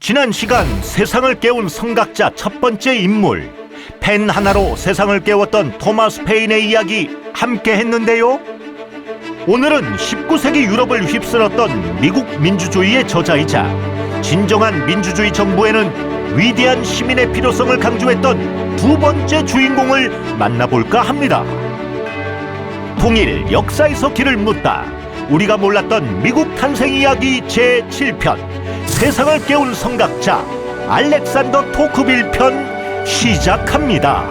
지난 시간 세상을 깨운 성각자 첫 번째 인물, 펜 하나로 세상을 깨웠던 토마스 페인의 이야기 함께 했는데요. 오늘은 19세기 유럽을 휩쓸었던 미국 민주주의의 저자이자 진정한 민주주의 정부에는 위대한 시민의 필요성을 강조했던 두 번째 주인공을 만나볼까 합니다. 통일 역사에서 길을 묻다, 우리가 몰랐던 미국 탄생 이야기 제7편, 세상을 깨운 성각자 알렉산더 토크빌 편 시작합니다.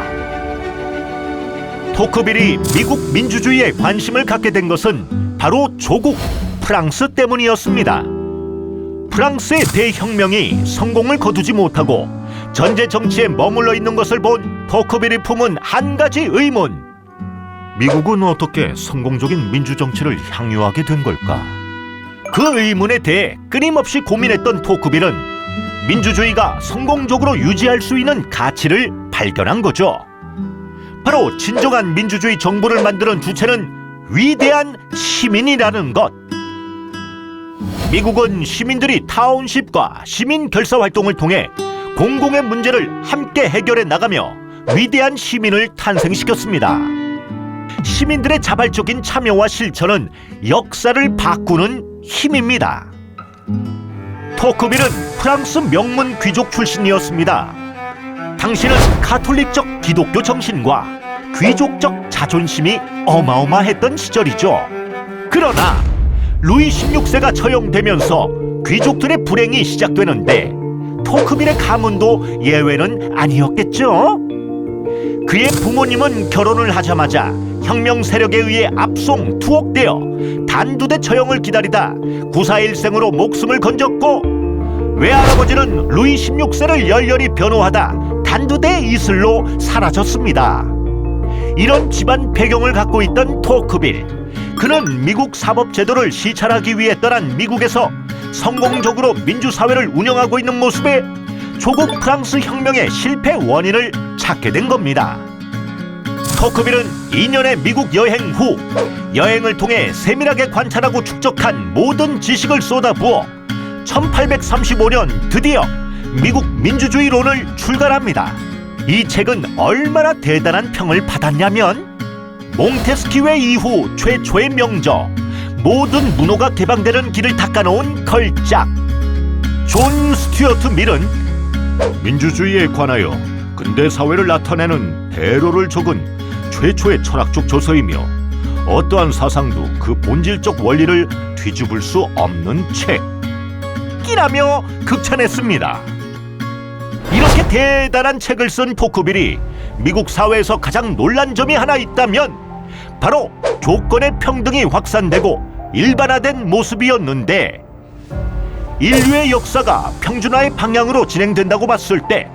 토크빌이 미국 민주주의에 관심을 갖게 된 것은 바로 조국 프랑스 때문이었습니다. 프랑스의 대혁명이 성공을 거두지 못하고 전제 정치에 머물러 있는 것을 본 토크빌이 품은 한 가지 의문. 미국은 어떻게 성공적인 민주정치를 향유하게 된 걸까? 그 의문에 대해 끊임없이 고민했던 토크빌은 민주주의가 성공적으로 유지할 수 있는 가치를 발견한 거죠. 바로 진정한 민주주의 정부를 만드는 주체는 위대한 시민이라는 것. 미국은 시민들이 타운십과 시민 결사 활동을 통해 공공의 문제를 함께 해결해 나가며 위대한 시민을 탄생시켰습니다. 시민들의 자발적인 참여와 실천은 역사를 바꾸는 힘입니다. 토크빌은 프랑스 명문 귀족 출신이었습니다. 당시는 가톨릭적 기독교 정신과 귀족적 자존심이 어마어마했던 시절이죠. 그러나 루이 16세가 처형되면서 귀족들의 불행이 시작되는데 토크빌의 가문도 예외는 아니었겠죠. 그의 부모님은 결혼을 하자마자 혁명 세력에 의해 압송 투옥되어 단두대 처형을 기다리다 941생으로 목숨을 건졌고, 외할아버지는 루이 16세를 열렬히 변호하다 단두대 이슬로 사라졌습니다. 이런 집안 배경을 갖고 있던 토크빌, 그는 미국 사법제도를 시찰하기 위해 떠난 미국에서 성공적으로 민주사회를 운영하고 있는 모습에 조국 프랑스 혁명의 실패 원인을 찾게 된 겁니다. 토크빌은 2년의 미국 여행 후 여행을 통해 세밀하게 관찰하고 축적한 모든 지식을 쏟아부어 1835년 드디어 미국 민주주의론을 출간합니다. 이 책은 얼마나 대단한 평을 받았냐면 몽테스키웨 이후 최초의 명저, 모든 문호가 개방되는 길을 닦아놓은 걸작. 존 스튜어트 밀은 민주주의에 관하여 근대 사회를 나타내는 대로를 적은 최초의 철학적 저서이며 어떠한 사상도 그 본질적 원리를 뒤집을 수 없는 책이라며 극찬했습니다. 이렇게 대단한 책을 쓴 토크빌이 미국 사회에서 가장 놀란 점이 하나 있다면 바로 조건의 평등이 확산되고 일반화된 모습이었는데, 인류의 역사가 평준화의 방향으로 진행된다고 봤을 때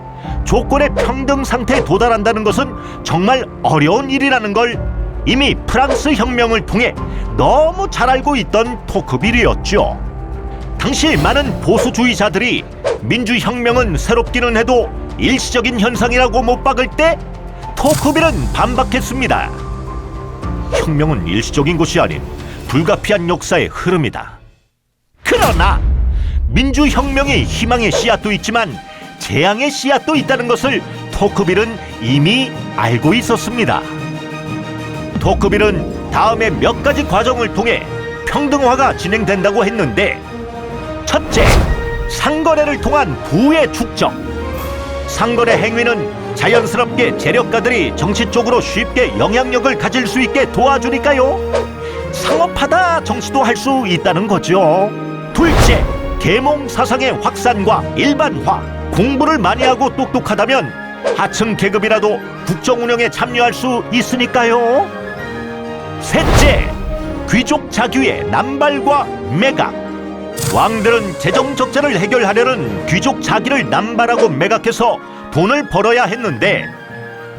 조건의 평등 상태에 도달한다는 것은 정말 어려운 일이라는 걸 이미 프랑스 혁명을 통해 너무 잘 알고 있던 토크빌이었죠. 당시 많은 보수주의자들이 민주혁명은 새롭기는 해도 일시적인 현상이라고 못 박을 때 토크빌은 반박했습니다. 혁명은 일시적인 것이 아닌 불가피한 역사의 흐름이다. 그러나 민주혁명이 희망의 씨앗도 있지만 재앙의 씨앗도 있다는 것을 토크빌은 이미 알고 있었습니다. 토크빌은 다음에 몇 가지 과정을 통해 평등화가 진행된다고 했는데, 첫째, 상거래를 통한 부의 축적. 상거래 행위는 자연스럽게 재력가들이 정치 쪽으로 쉽게 영향력을 가질 수 있게 도와주니까요. 상업화다 정치도 할 수 있다는 거죠. 둘째, 계몽 사상의 확산과 일반화. 공부를 많이 하고 똑똑하다면 하층 계급이라도 국정 운영에 참여할 수 있으니까요. 셋째, 귀족 자규의 남발과 매각. 왕들은 재정 적자를 해결하려는 귀족 자기를 남발하고 매각해서 돈을 벌어야 했는데,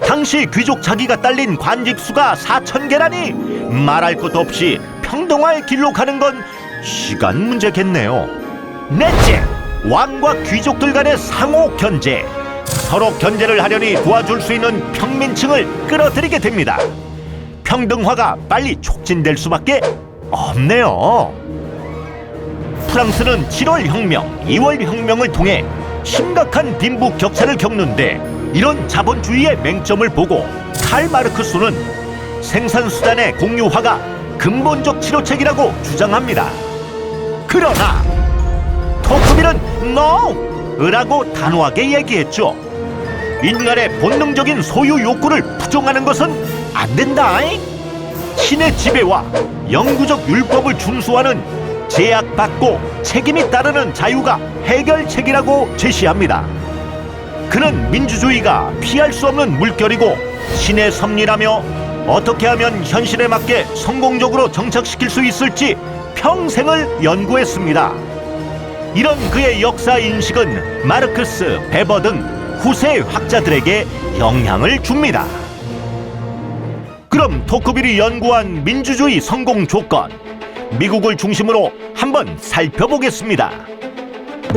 당시 귀족 자기가 딸린 관직 수가 4,000개라니 말할 것도 없이 평등화의 길로 가는 건 시간 문제겠네요. 넷째, 왕과 귀족들 간의 상호 견제. 서로 견제를 하려니 도와줄 수 있는 평민층을 끌어들이게 됩니다. 평등화가 빨리 촉진될 수밖에 없네요. 프랑스는 7월 혁명, 2월 혁명을 통해 심각한 빈부 격차를 겪는데 이런 자본주의의 맹점을 보고 칼 마르크스는 생산수단의 공유화가 근본적 치료책이라고 주장합니다. 그러나 토크빌은 NO! 라고 단호하게 얘기했죠. 인간의 본능적인 소유 욕구를 부정하는 것은 안 된다. 신의 지배와 영구적 율법을 준수하는 제약받고 책임이 따르는 자유가 해결책이라고 제시합니다. 그는 민주주의가 피할 수 없는 물결이고 신의 섭리라며 어떻게 하면 현실에 맞게 성공적으로 정착시킬 수 있을지 평생을 연구했습니다. 이런 그의 역사 인식은 마르크스, 베버 등 후세 학자들에게 영향을 줍니다. 그럼 토크빌이 연구한 민주주의 성공 조건, 미국을 중심으로 한번 살펴보겠습니다.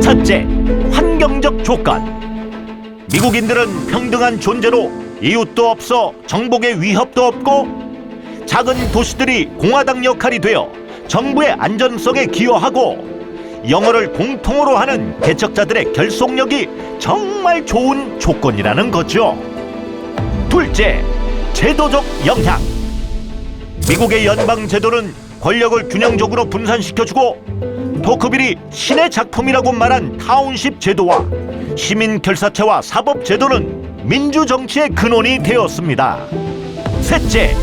첫째, 환경적 조건. 미국인들은 평등한 존재로 이웃도 없어 정복의 위협도 없고 작은 도시들이 공화당 역할이 되어 정부의 안전성에 기여하고 영어를 공통어로 하는 개척자들의 결속력이 정말 좋은 조건이라는 거죠. 둘째, 제도적 영향. 미국의 연방 제도는 권력을 균형적으로 분산시켜주고 토크빌이 신의 작품이라고 말한 타운십 제도와 시민 결사체와 사법 제도는 민주정치의 근원이 되었습니다. 셋째,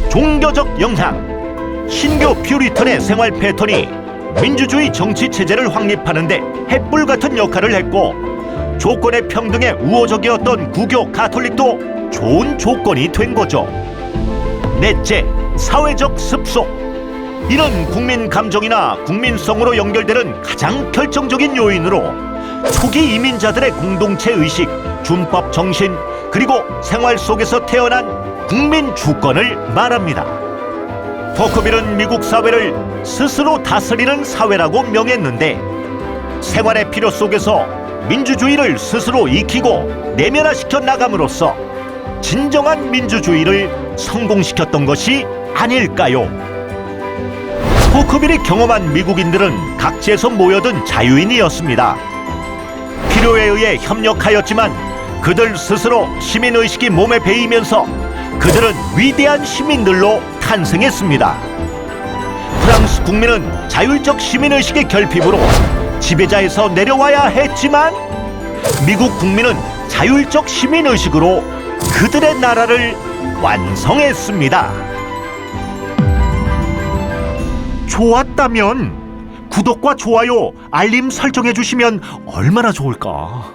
종교적 영향. 신교 퓨리턴의 생활 패턴이 민주주의 정치 체제를 확립하는데 횃불 같은 역할을 했고 조건의 평등에 우호적이었던 구교 가톨릭도 좋은 조건이 된 거죠. 넷째, 사회적 습속. 이런 국민 감정이나 국민성으로 연결되는 가장 결정적인 요인으로 초기 이민자들의 공동체 의식, 준법 정신, 그리고 생활 속에서 태어난 국민 주권을 말합니다. 토크빌은 미국 사회를 스스로 다스리는 사회라고 명했는데 생활의 필요 속에서 민주주의를 스스로 익히고 내면화시켜 나감으로써 진정한 민주주의를 성공시켰던 것이 아닐까요? 토크빌이 경험한 미국인들은 각지에서 모여든 자유인이었습니다. 필요에 의해 협력하였지만 그들 스스로 시민의식이 몸에 배이면서 그들은 위대한 시민들로 탄생했습니다. 프랑스 국민은 자율적 시민의식의 결핍으로 지배자에서 내려와야 했지만 미국 국민은 자율적 시민의식으로 그들의 나라를 완성했습니다. 좋았다면 구독과 좋아요, 알림 설정해 주시면 얼마나 좋을까?